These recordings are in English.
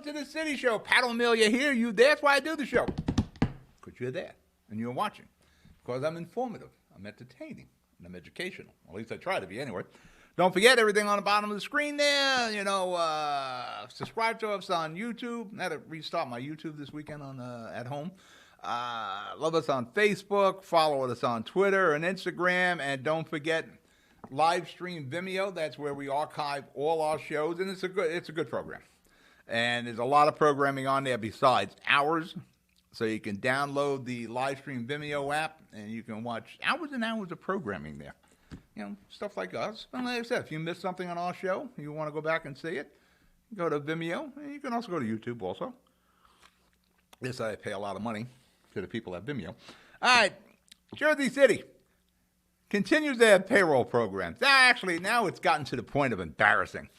to the City Show. Pat O'Melia here. You there? That's why I do the show. Because you're there and you're watching. Because I'm informative, I'm entertaining, and I'm educational. At least I try to be anyway. Don't forget everything on the bottom of the screen there. Subscribe to us on YouTube. I had to restart my YouTube this weekend at home. Love us on Facebook. Follow us on Twitter and Instagram. And don't forget live stream Vimeo. That's where we archive all our shows, and it's a good program. And there's a lot of programming on there besides ours. So you can download the live stream Vimeo app, and you can watch hours and hours of programming there. Stuff like us. And like I said, if you missed something on our show, you want to go back and see it, go to Vimeo. And you can also go to YouTube also. Yes, I pay a lot of money to the people at Vimeo. All right, Jersey City continues their payroll programs. Actually, now it's gotten to the point of embarrassing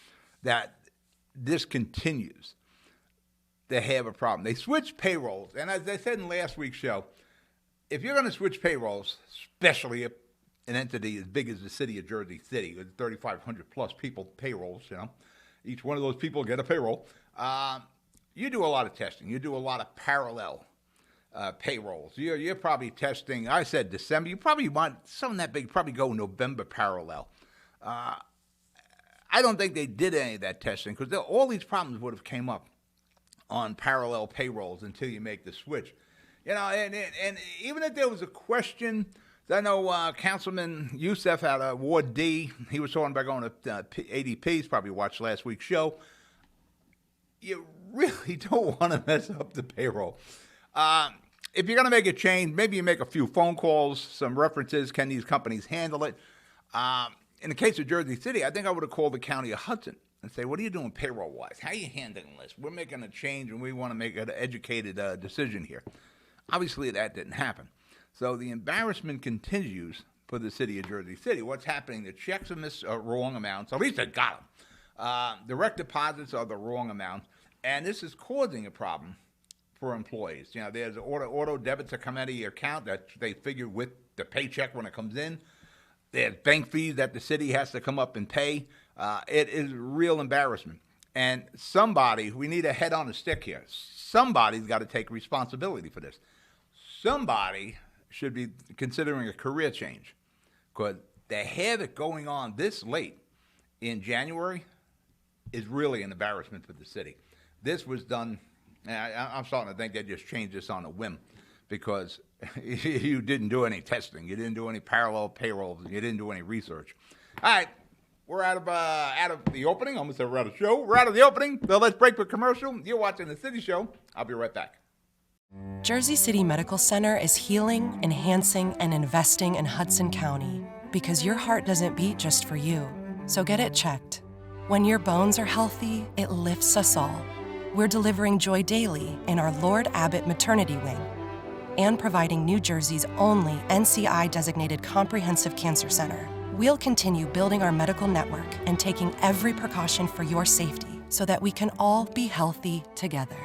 that this continues. They have a problem. They switch payrolls. And as I said in last week's show, if you're going to switch payrolls, especially if an entity as big as the city of Jersey City, with 3,500 plus people payrolls, each one of those people get a payroll, you do a lot of testing. You do a lot of parallel payrolls. You're probably testing, I said December. You probably want something that big, probably go November parallel. I don't think they did any of that testing because all these problems would have came up on parallel payrolls until you make the switch. And even if there was a question, I know Councilman Youssef out of Ward D, he was talking about going to ADP, he's probably watched last week's show. You really don't want to mess up the payroll. If you're going to make a change, maybe you make a few phone calls, some references, can these companies handle it? In the case of Jersey City, I think I would have called the county of Hudson and say, what are you doing payroll-wise? How are you handling this? We're making a change, and we want to make an educated decision here. Obviously, that didn't happen. So the embarrassment continues for the city of Jersey City. What's happening? The checks are wrong amounts. At least they got them. Direct deposits are the wrong amount, and this is causing a problem for employees. There's auto debits that come out of your account that they figure with the paycheck when it comes in. There's bank fees that the city has to come up and pay. It is real embarrassment. And we need a head on a stick here. Somebody's got to take responsibility for this. Somebody should be considering a career change because to have it going on this late in January is really an embarrassment for the city. This was done, I'm starting to think they just changed this on a whim because you didn't do any testing. You didn't do any parallel payrolls. You didn't do any research. All right, we're out of the opening. Almost said we're out of the show. We're out of the opening. So let's break for commercial. You're watching The City Show. I'll be right back. Jersey City Medical Center is healing, enhancing, and investing in Hudson County because your heart doesn't beat just for you. So get it checked. When your bones are healthy, it lifts us all. We're delivering joy daily in our Lord Abbott Maternity Wing and providing New Jersey's only NCI-designated comprehensive cancer center. We'll continue building our medical network and taking every precaution for your safety so that we can all be healthy together.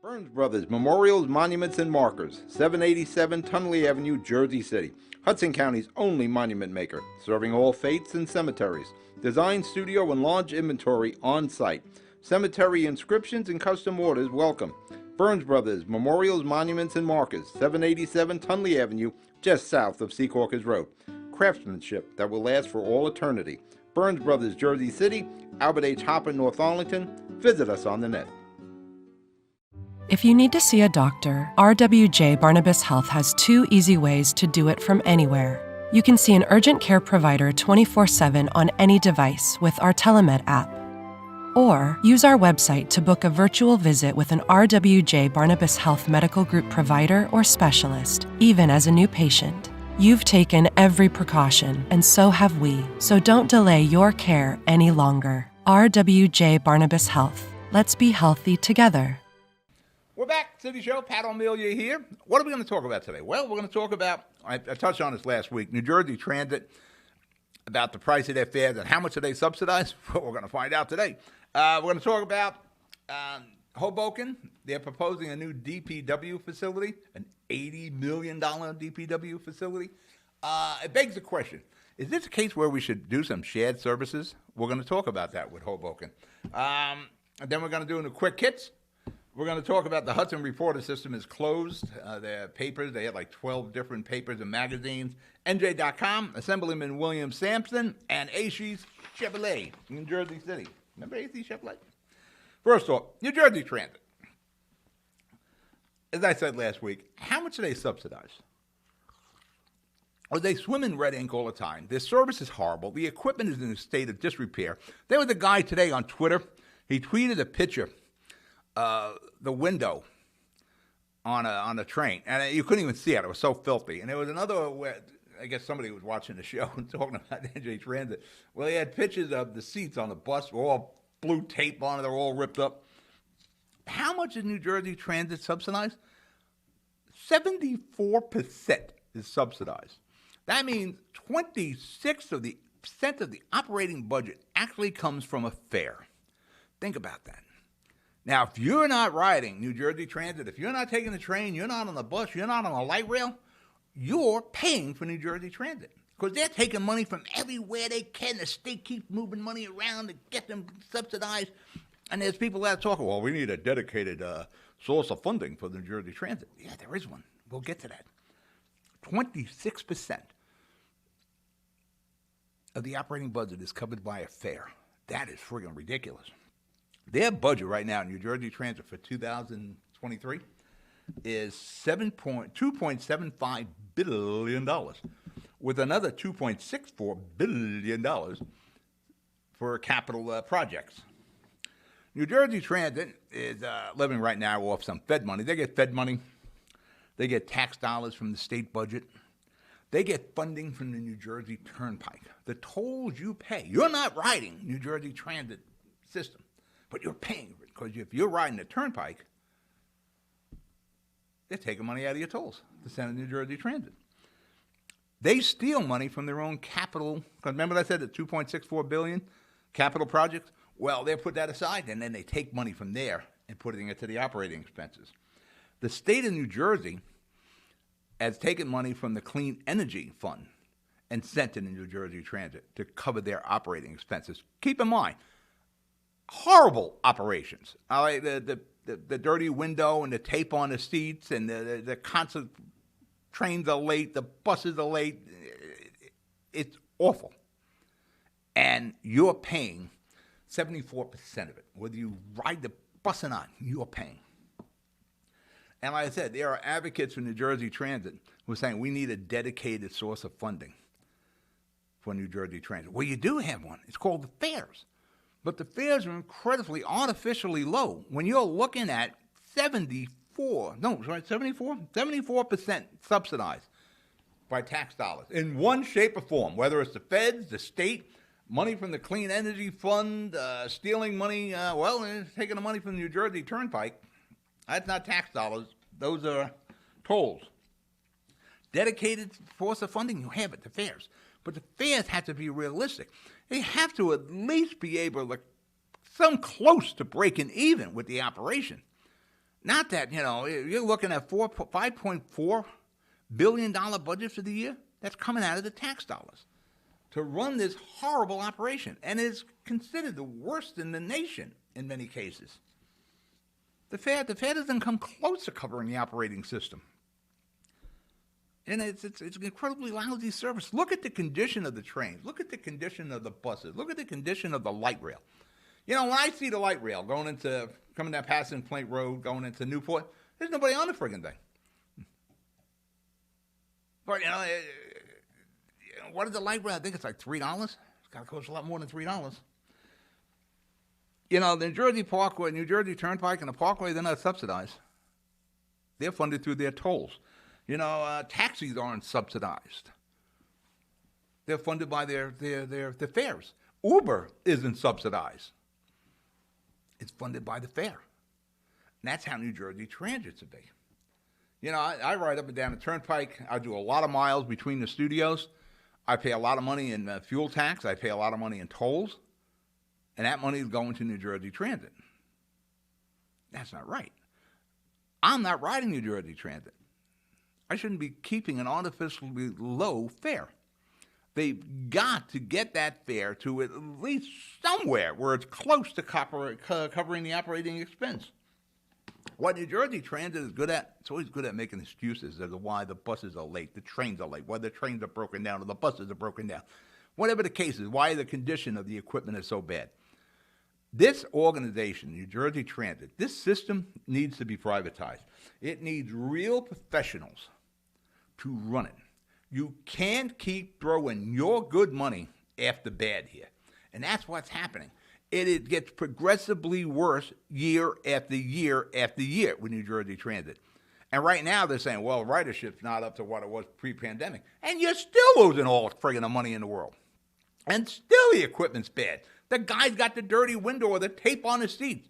Burns Brothers Memorials, Monuments, and Markers, 787 Tunley Avenue, Jersey City. Hudson County's only monument maker, serving all faiths and cemeteries. Design, studio, and large inventory on site. Cemetery inscriptions and custom orders welcome. Burns Brothers Memorials, Monuments, and Markers, 787 Tunley Avenue, just south of Secaucus Road. Craftsmanship that will last for all eternity. Burns Brothers, Jersey City, Albert H. Hopper, North Arlington. Visit us on the net. If you need to see a doctor, RWJ Barnabas Health has 2 easy ways to do it from anywhere. You can see an urgent care provider 24/7 on any device with our telemed app. Or use our website to book a virtual visit with an RWJ Barnabas Health Medical Group provider or specialist, even as a new patient. You've taken every precaution, and so have we. So don't delay your care any longer. RWJ Barnabas Health. Let's be healthy together. We're back, City Show. Pat O'Melia here. What are we going to talk about today? Well, we're going to talk about, I touched on this last week, New Jersey Transit, about the price of their fares and how much do they subsidize? Well, we're going to find out today. We're going to talk about Hoboken. They're proposing a new DPW facility, an $80 million DPW facility. It begs the question, Is this a case where we should do some shared services? We're going to talk about that with Hoboken. And then we're going to do in the quick hits. We're going to talk about the Hudson Reporter System is closed. Their papers, they had like 12 different papers and magazines. NJ.com, Assemblyman William Sampson, and AC's Chevrolet in Jersey City. Remember AC Chevrolet? First off, New Jersey Transit. As I said last week, how much do they subsidize? Or they swim in red ink all the time. Their service is horrible. The equipment is in a state of disrepair. There was a guy today on Twitter. He tweeted a picture, the window on a train, and you couldn't even see it. It was so filthy. And there was another where I guess somebody was watching the show and talking about NJ Transit. Well, he had pictures of the seats on the bus, were all blue tape on it, they're all ripped up. How much is New Jersey Transit subsidized? 74% is subsidized. That means 26% of the operating budget actually comes from a fare. Think about that. Now, if you're not riding New Jersey Transit, if you're not taking the train, you're not on the bus, you're not on a light rail, you're paying for New Jersey Transit because they're taking money from everywhere they can. The state keeps moving money around to get them subsidized. And there's people that talk, well, we need a dedicated source of funding for the New Jersey Transit. Yeah, there is one. We'll get to that. 26% of the operating budget is covered by a fare. That is friggin' ridiculous. Their budget right now, New Jersey Transit for 2023, is $2.75 billion, with another $2.64 billion for capital projects. New Jersey Transit is living right now off some Fed money. They get Fed money. They get tax dollars from the state budget. They get funding from the New Jersey Turnpike. The tolls you pay. You're not riding New Jersey Transit system, but you're paying for it because if you're riding the Turnpike, they're taking money out of your tolls to send to New Jersey Transit. They steal money from their own capital. Because remember I said the $2.64 billion capital projects? Well, they put that aside, and then they take money from there and putting it to the operating expenses. The state of New Jersey has taken money from the Clean Energy Fund and sent it to New Jersey Transit to cover their operating expenses. Keep in mind, horrible operations. The dirty window and the tape on the seats and the constant trains are late, the buses are late. It's awful. And you're paying 74% of it. Whether you ride the bus or not, you're paying. And like I said, there are advocates for New Jersey Transit who are saying we need a dedicated source of funding for New Jersey Transit. Well, you do have one. It's called the fares. But the fares are incredibly artificially low. When you're looking at 74% subsidized by tax dollars in one shape or form, whether it's the feds, the state, money from the Clean Energy Fund, stealing money, taking the money from the New Jersey Turnpike. That's not tax dollars. Those are tolls. Dedicated source of funding, you have it, the fares. But the fares have to be realistic. They have to at least be able to come close to breaking even with the operation. Not that, you're looking at $5.4 billion budget for the year. That's coming out of the tax dollars to run this horrible operation. And it's considered the worst in the nation in many cases. The fare doesn't come close to covering the operating system. And it's an incredibly lousy service. Look at the condition of the trains. Look at the condition of the buses. Look at the condition of the light rail. When I see the light rail coming down Passing Plate Road, going into Newport, there's nobody on the friggin' thing. But, what is the light rail? I think it's like $3. It's got to cost a lot more than $3. The New Jersey Parkway, New Jersey Turnpike, and the Parkway, they're not subsidized. They're funded through their tolls. Taxis aren't subsidized. They're funded by their fares. Uber isn't subsidized. It's funded by the fare. And that's how New Jersey Transit should be. I ride up and down the Turnpike. I do a lot of miles between the studios. I pay a lot of money in fuel tax. I pay a lot of money in tolls. And that money is going to New Jersey Transit. That's not right. I'm not riding New Jersey Transit. I shouldn't be keeping an artificially low fare. They've got to get that fare to at least somewhere where it's close to covering the operating expense. What New Jersey Transit is good at, it's always good at making excuses as to why the buses are late, the trains are late, why the trains are broken down or the buses are broken down. Whatever the case is, why the condition of the equipment is so bad. This organization, New Jersey Transit, this system needs to be privatized. It needs real professionals to run it. You can't keep throwing your good money after bad here. And that's what's happening. It gets progressively worse year after year after year with New Jersey Transit. And right now they're saying, well, ridership's not up to what it was pre-pandemic. And you're still losing all the friggin' money in the world. And still the equipment's bad. The guy's got the dirty window or the tape on his seats.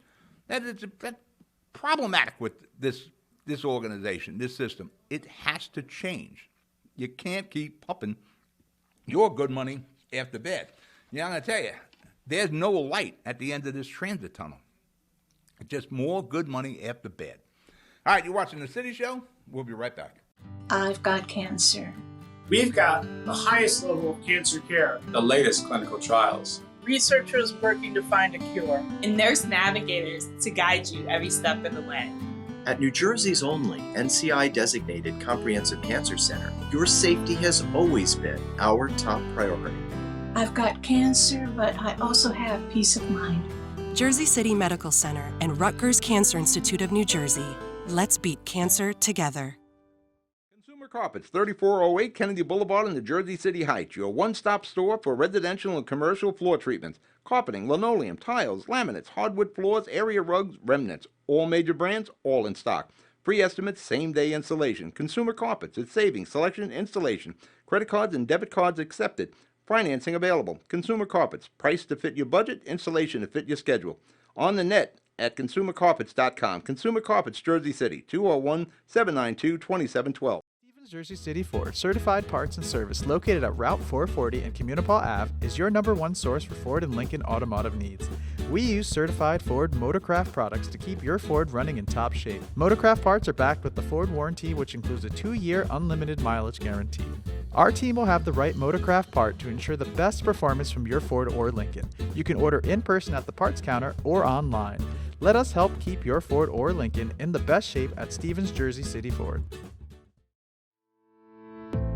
That's problematic with this organization, this system. It has to change. You can't keep pumping your good money after bad. I'm going to tell you, there's no light at the end of this transit tunnel. It's just more good money after bad. All right, you're watching The City Show. We'll be right back. I've got cancer. We've got the highest level of cancer care, the latest clinical trials, researchers working to find a cure, and nurse navigators to guide you every step of the way. At New Jersey's only NCI-designated Comprehensive Cancer Center, your safety has always been our top priority. I've got cancer, but I also have peace of mind. Jersey City Medical Center and Rutgers Cancer Institute of New Jersey. Let's beat cancer together. Consumer Carpets, 3408 Kennedy Boulevard in the Jersey City Heights. Your one-stop store for residential and commercial floor treatments. Carpeting, linoleum, tiles, laminates, hardwood floors, area rugs, remnants. All major brands, all in stock. Free estimates, same-day installation. Consumer Carpets, it's savings, selection, installation. Credit cards and debit cards accepted. Financing available. Consumer Carpets, price to fit your budget, installation to fit your schedule. On the net at consumercarpets.com. Consumer Carpets, Jersey City, 201-792-2712. Jersey City Ford, certified parts and service located at Route 440 and Communipaw Ave, is your #1 source for Ford and Lincoln automotive needs. We use certified Ford Motorcraft products to keep your Ford running in top shape. Motorcraft parts are backed with the Ford warranty, which includes a 2-year unlimited mileage guarantee. Our team will have the right Motorcraft part to ensure the best performance from your Ford or Lincoln. You can order in person at the parts counter or online. Let us help keep your Ford or Lincoln in the best shape at Stevens Jersey City Ford.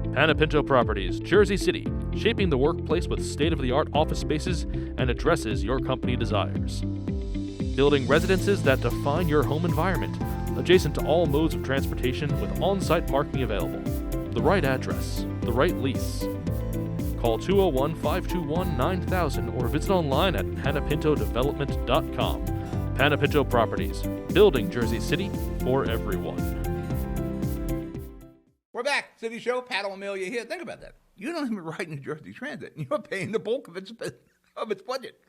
Panapinto Properties, Jersey City, shaping the workplace with state-of-the-art office spaces and addresses your company desires. Building residences that define your home environment, adjacent to all modes of transportation with on-site parking available. The right address, the right lease. Call 201-521-9000 or visit online at panapintodevelopment.com. Panapinto Properties, building Jersey City for everyone. We're back. City Show, Pat O'Melia here. Think about that. You don't even ride New Jersey Transit. You're paying the bulk of its budget.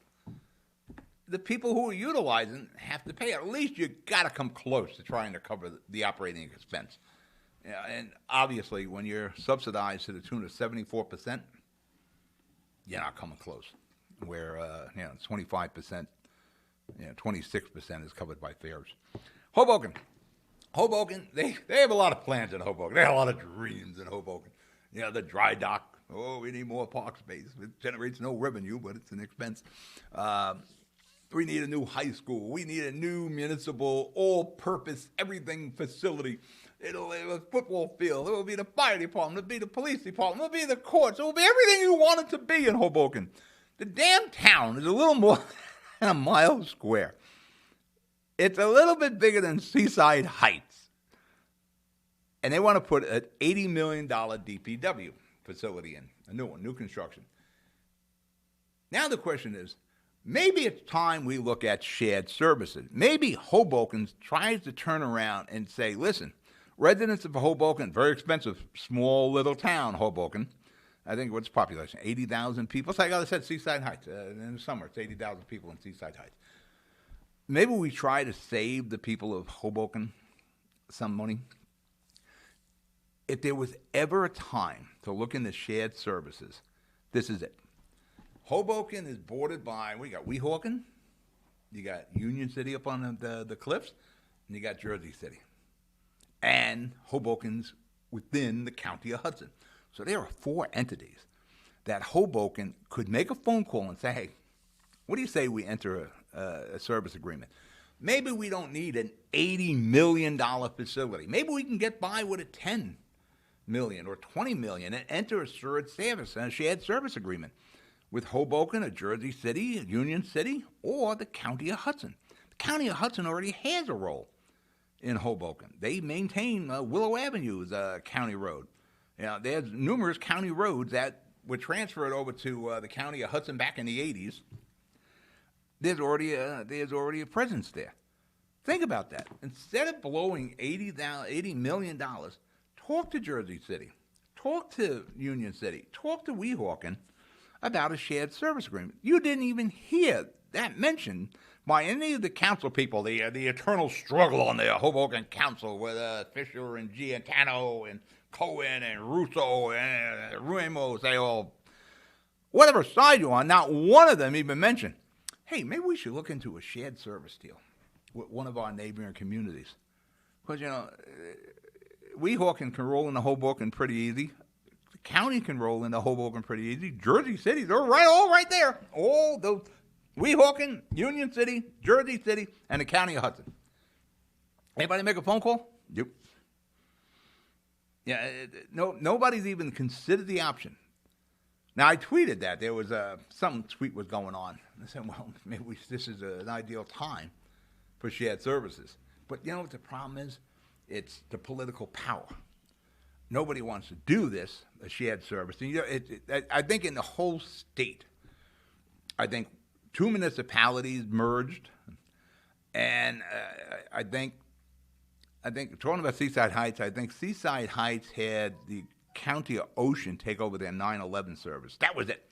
The people who are utilizing have to pay. At least you got to come close to trying to cover the operating expense. Yeah, and obviously, when you're subsidized to the tune of 74%, you're not coming close. Where 25%, 26% is covered by fares. Hoboken, they have a lot of plans in Hoboken. They have a lot of dreams in Hoboken. The dry dock. Oh, we need more park space. It generates no revenue, but it's an expense. We need a new high school. We need a new municipal, all-purpose, everything facility. It'll have a football field. It'll be the fire department. It'll be the police department. It'll be the courts. It'll be everything you want it to be in Hoboken. The damn town is a little more than a mile square. It's a little bit bigger than Seaside Heights. And they want to put an $80 million DPW facility in, a new one, new construction. Now the question is, maybe it's time we look at shared services. Maybe Hoboken tries to turn around and say, listen, residents of Hoboken, very expensive, small little town, Hoboken. I think what's population? 80,000 people. So like I said, Seaside Heights. In the summer, it's 80,000 people in Seaside Heights. Maybe we try to save the people of Hoboken some money. If there was ever a time to look into shared services, this is it. Hoboken is bordered by, we got Weehawken, you got Union City up on the cliffs, and you got Jersey City. And Hoboken's within the county of Hudson. So there are 4 entities that Hoboken could make a phone call and say, hey, what do you say we enter a service agreement? Maybe we don't need an $80 million facility. Maybe we can get by with a $10 million or $20 million and enter a shared service agreement with Hoboken, or Jersey City, Union City, or the County of Hudson. The County of Hudson already has a role in Hoboken. They maintain Willow Avenue as a county road. There's numerous county roads that were transferred over to the County of Hudson back in the 80s. There's already a presence there. Think about that. Instead of blowing $80 million, talk to Jersey City, talk to Union City, talk to Weehawken about a shared service agreement. You didn't even hear that mentioned by any of the council people, the eternal struggle on the Hoboken Council with Fisher and Giantano and Cohen and Russo and Ramos, they all, whatever side you're on, not one of them even mentioned, hey, maybe we should look into a shared service deal with one of our neighboring communities. Because, Weehawken can roll into Hoboken pretty easy. The county can roll into Hoboken pretty easy. Jersey City, they're all right there. All those, Weehawken, Union City, Jersey City, and the County of Hudson. Anybody make a phone call? Yep. Yeah, nobody's even considered the option. Now, I tweeted that. There was some tweet was going on. I said, well, maybe this is an ideal time for shared services. But you know what the problem is? It's the political power. Nobody wants to do this, a shared service. And, I think in the whole state, I think 2 municipalities merged, and I think talking about Seaside Heights, I think Seaside Heights had the County of Ocean take over their 9/11 service. That was it.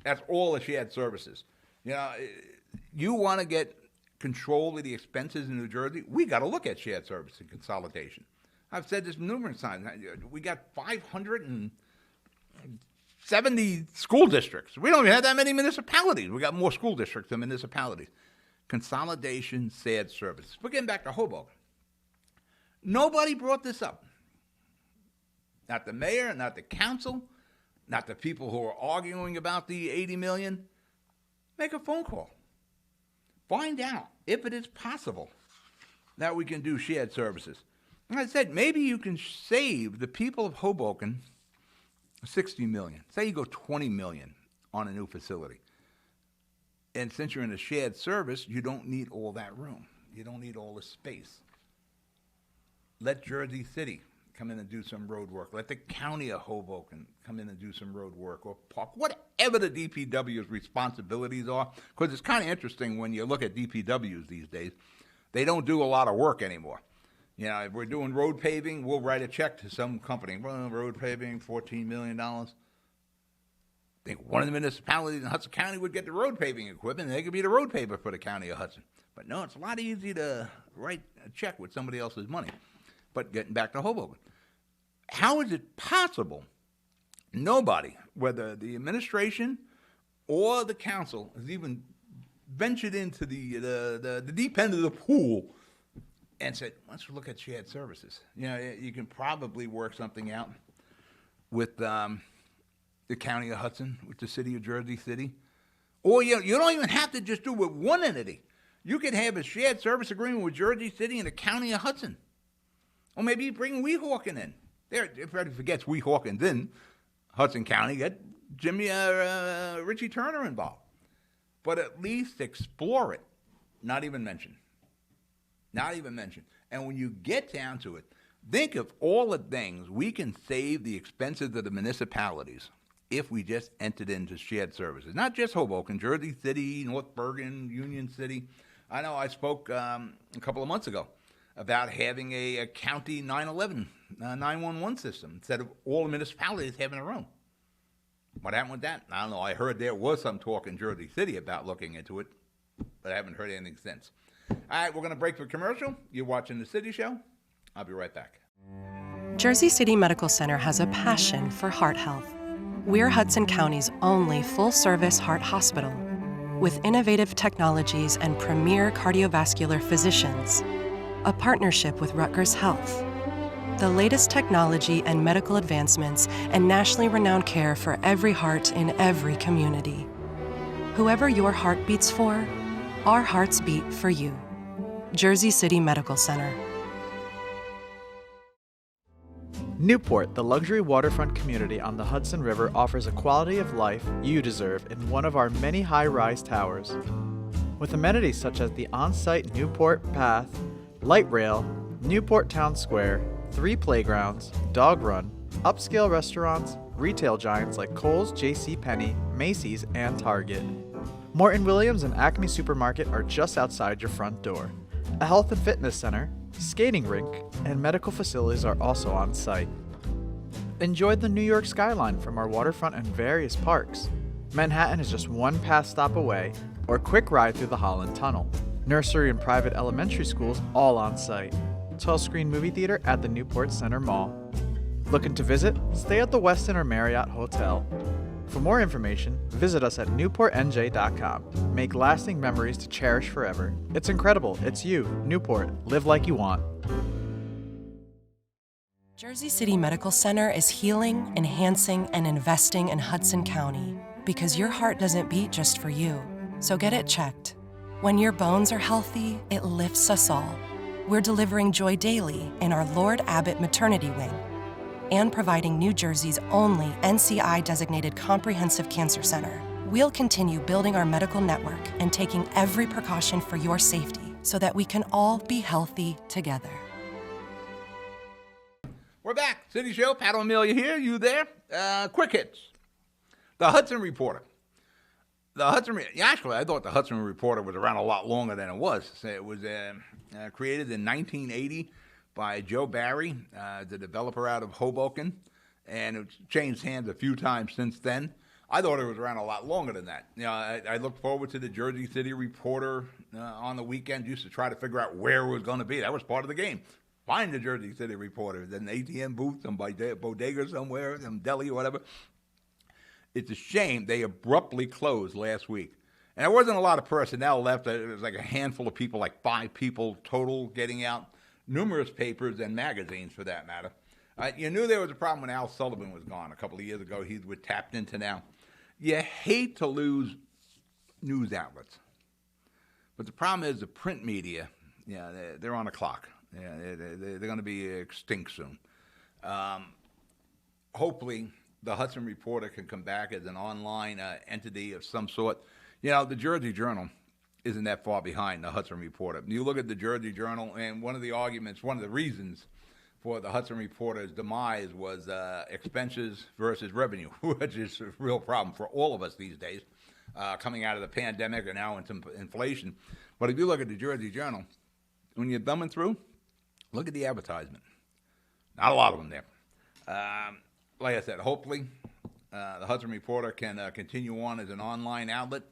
That's all the shared services. You want to get control of the expenses in New Jersey, we got to look at shared service and consolidation. I've said this numerous times. We got 570 school districts. We don't even have that many municipalities. We got more school districts than municipalities. Consolidation, shared service. We're getting back to Hoboken. Nobody brought this up. Not the mayor, not the council, not the people who are arguing about the $80 million. Make a phone call. Find out if it is possible that we can do shared services. Like I said, maybe you can save the people of Hoboken $60 million. Say you go $20 million on a new facility. And since you're in a shared service, you don't need all that room. You don't need all the space. Let Jersey City come in and do some road work. Let the County of Hoboken come in and do some road work or park, whatever the DPW's responsibilities are. Because it's kind of interesting when you look at DPWs these days, they don't do a lot of work anymore. If we're doing road paving, we'll write a check to some company. Well, road paving, $14 million. I think one of the municipalities in Hudson County would get the road paving equipment, and they could be the road paver for the County of Hudson. But no, it's a lot easier to write a check with somebody else's money. But getting back to Hoboken, how is it possible nobody, whether the administration or the council, has even ventured into the deep end of the pool and said, let's look at shared services? You can probably work something out with the County of Hudson, with the city of Jersey City. Or you don't even have to just do it with one entity. You could have a shared service agreement with Jersey City and the County of Hudson. Or maybe you bring Weehawken in. There, if everybody forgets Weehawken's in Hudson County, get Richie Turner involved. But at least explore it. Not even mention. Not even mention. And when you get down to it, think of all the things we can save the expenses of the municipalities if we just entered into shared services. Not just Hoboken, Jersey City, North Bergen, Union City. I know I spoke a couple of months ago about having a county 911 system instead of all the municipalities having their own. What happened with that? I don't know. I heard there was some talk in Jersey City about looking into it, but I haven't heard anything since. All right, we're going to break for commercial. You're watching The City Show. I'll be right back. Jersey City Medical Center has a passion for heart health. We're Hudson County's only full-service heart hospital with innovative technologies and premier cardiovascular physicians, a partnership with Rutgers Health, The latest technology and medical advancements and nationally renowned care for every heart in every community. Whoever your heart beats for, our hearts beat for you. Jersey City Medical Center. Newport, the luxury waterfront community on the Hudson River, offers a quality of life you deserve in one of our many high-rise towers. With amenities such as the on-site Newport Path, light rail, Newport Town Square, 3 playgrounds, dog run, upscale restaurants, retail giants like Kohl's, JCPenney, Macy's, and Target. Morton Williams and Acme Supermarket are just outside your front door. A health and fitness center, skating rink, and medical facilities are also on site. Enjoy the New York skyline from our waterfront and various parks. Manhattan is just one path stop away, or quick ride through the Holland Tunnel. Nursery and private elementary schools all on site. 12-screen movie theater at the Newport Center Mall. Looking to visit? Stay at the Westin or Marriott Hotel. For more information, visit us at newportnj.com. Make lasting memories to cherish forever. It's incredible. It's you, Newport. Live like you want. Jersey City Medical Center is healing, enhancing, and investing in Hudson County because your heart doesn't beat just for you. So get it checked. When your bones are healthy, it lifts us all. We're delivering joy daily in our Lord Abbott Maternity Wing and providing New Jersey's only NCI-designated comprehensive cancer center. We'll continue building our medical network and taking every precaution for your safety so that we can all be healthy together. We're back. City Show, Pat O'Melia here. You there? Quick hits. The Hudson Reporter. Actually, I thought the Hudson Reporter was around a lot longer than it was. It was created in 1980 by Joe Barry, the developer out of Hoboken, and it's changed hands a few times since then. I thought it was around a lot longer than that. You know, I looked forward to the Jersey City Reporter on the weekend, used to try to figure out where it was going to be. That was part of the game. Find the Jersey City Reporter. There's an ATM booth, some bodega somewhere, some deli or whatever. It's a shame they abruptly closed last week. And there wasn't a lot of personnel left. It was like a handful of people, like 5 people total getting out. Numerous papers and magazines, for that matter. You knew there was a problem when Al Sullivan was gone a couple of years ago. He was tapped into now. You hate to lose news outlets. But the problem is the print media, they're on the clock. They're going to be extinct soon. Hopefully, the Hudson Reporter can come back as an online entity of some sort. You know, the Jersey Journal isn't that far behind the Hudson Reporter. You look at the Jersey Journal, and one of the reasons for the Hudson Reporter's demise was expenses versus revenue, which is a real problem for all of us these days, coming out of the pandemic and now into inflation. But if you look at the Jersey Journal, when you're thumbing through, look at the advertisement. Not a lot of them there. Like I said, hopefully the Hudson Reporter can continue on as an online outlet.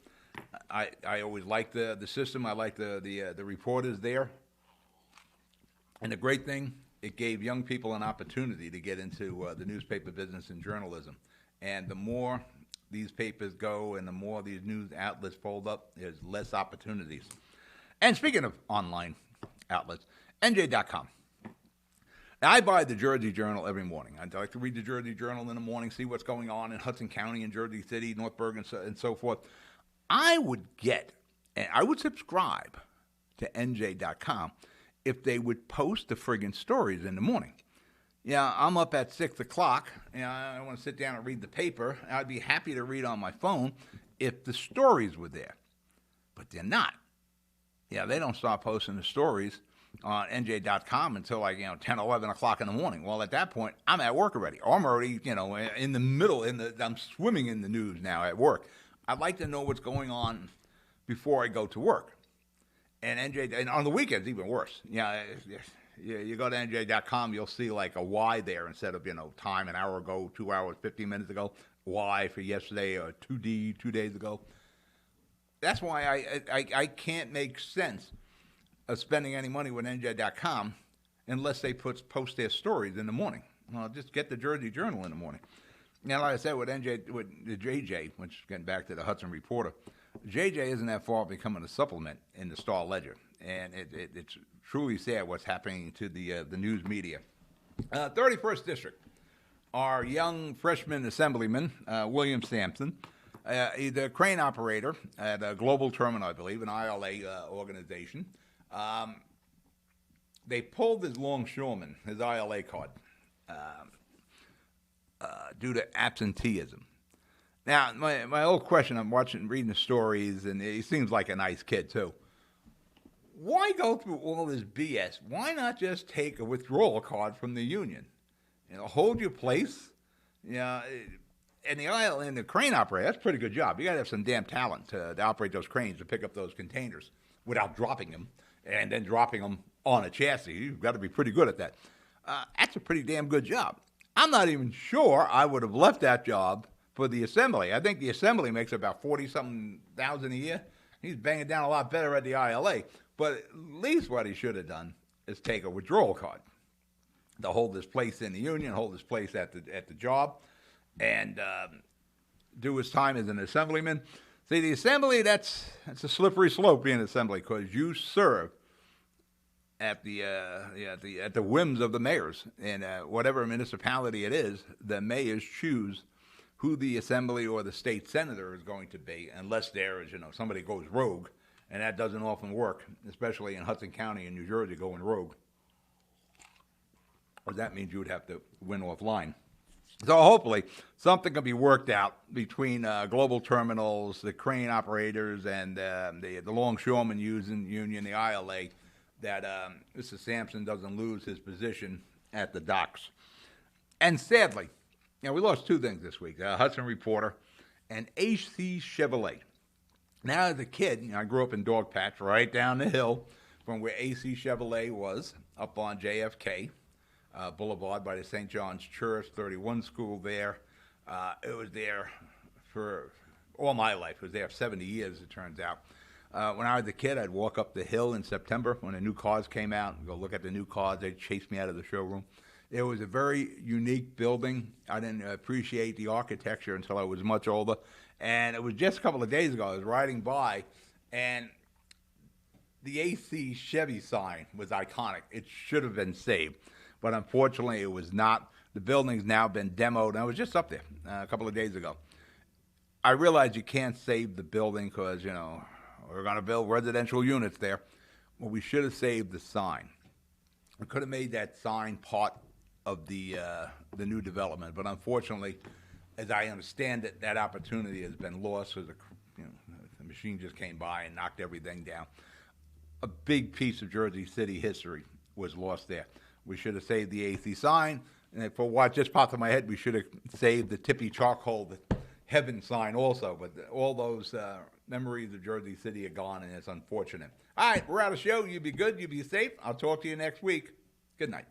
I always liked the system. I like the reporters there. And the great thing, it gave young people an opportunity to get into the newspaper business and journalism. And the more these papers go and the more these news outlets fold up, there's less opportunities. And speaking of online outlets, NJ.com. Now, I buy the Jersey Journal every morning. I like to read the Jersey Journal in the morning, see what's going on in Hudson County and Jersey City, Northburg, and so forth. I would subscribe to NJ.com if they would post the friggin' stories in the morning. Yeah, I'm up at 6 o'clock, and I want to sit down and read the paper. I'd be happy to read on my phone if the stories were there. But they're not. Yeah, they don't start posting the stories on NJ.com until 10, 11 o'clock in the morning. Well, at that point, I'm at work already. Or I'm already, in the middle, I'm swimming in the news now at work. I'd like to know what's going on before I go to work. And on the weekends, even worse. You go to NJ.com, you'll see like a Y there instead of, time an hour ago, 2 hours, 15 minutes ago, Y for yesterday, or 2D 2 days ago. That's why I can't make sense of spending any money with NJ.com unless they post their stories in the morning. Well, just get the Jersey Journal in the morning. Now, like I said, with the JJ, which is getting back to the Hudson Reporter, JJ isn't that far becoming a supplement in the Star Ledger. And it's truly sad what's happening to the news media. 31st District. Our young freshman assemblyman, William Sampson, he's a crane operator at a Global Terminal, I believe, an ILA organization. They pulled his longshoreman, his ILA card, due to absenteeism. Now, my old question, I'm reading the stories, and he seems like a nice kid, too. Why go through all this BS? Why not just take a withdrawal card from the union? Hold your place. And the crane operator, that's a pretty good job. You got to have some damn talent to operate those cranes, to pick up those containers without dropping them, and then dropping them on a chassis. You've got to be pretty good at that. That's a pretty damn good job. I'm not even sure I would have left that job for the assembly. I think the assembly makes about 40-something thousand a year. He's banging down a lot better at the ILA. But at least what he should have done is take a withdrawal card to hold his place in the union, hold his place at the job, and do his time as an assemblyman. See, the assembly, that's a slippery slope being an assembly, because you serve at the whims of the mayors. And whatever municipality it is, the mayors choose who the assembly or the state senator is going to be, unless there is, somebody goes rogue. And that doesn't often work, especially in Hudson County and New Jersey, going rogue. Because that means you would have to win offline. So hopefully something can be worked out between Global Terminals, the crane operators, and the longshoremen union, the ILA, that Mr. Sampson doesn't lose his position at the docks. And sadly, we lost two things this week, Hudson Reporter and AC Chevrolet. Now, as a kid, I grew up in Dogpatch, right down the hill from where AC Chevrolet was, up on JFK Boulevard by the St. John's Church, 31 school there. It was there for all my life. It was there for 70 years, it turns out. When I was a kid, I'd walk up the hill in September when the new cars came out and go look at the new cars. They'd chase me out of the showroom. It was a very unique building. I didn't appreciate the architecture until I was much older. And it was just a couple of days ago, I was riding by, and the AC Chevy sign was iconic. It should have been saved, but unfortunately it was not. The building's now been demoed, and I was just up there a couple of days ago. I realized you can't save the building because, we're going to build residential units there. Well, we should have saved the sign. We could have made that sign part of the new development, but unfortunately, as I understand it, that opportunity has been lost because the machine just came by and knocked everything down. A big piece of Jersey City history was lost there. We should have saved the AC sign, and for what just popped in my head, we should have saved the Tippy charcoal, the heaven sign also. But all those memories of Jersey City are gone, and it's unfortunate. All right, we're out of show. You be good. You be safe. I'll talk to you next week. Good night.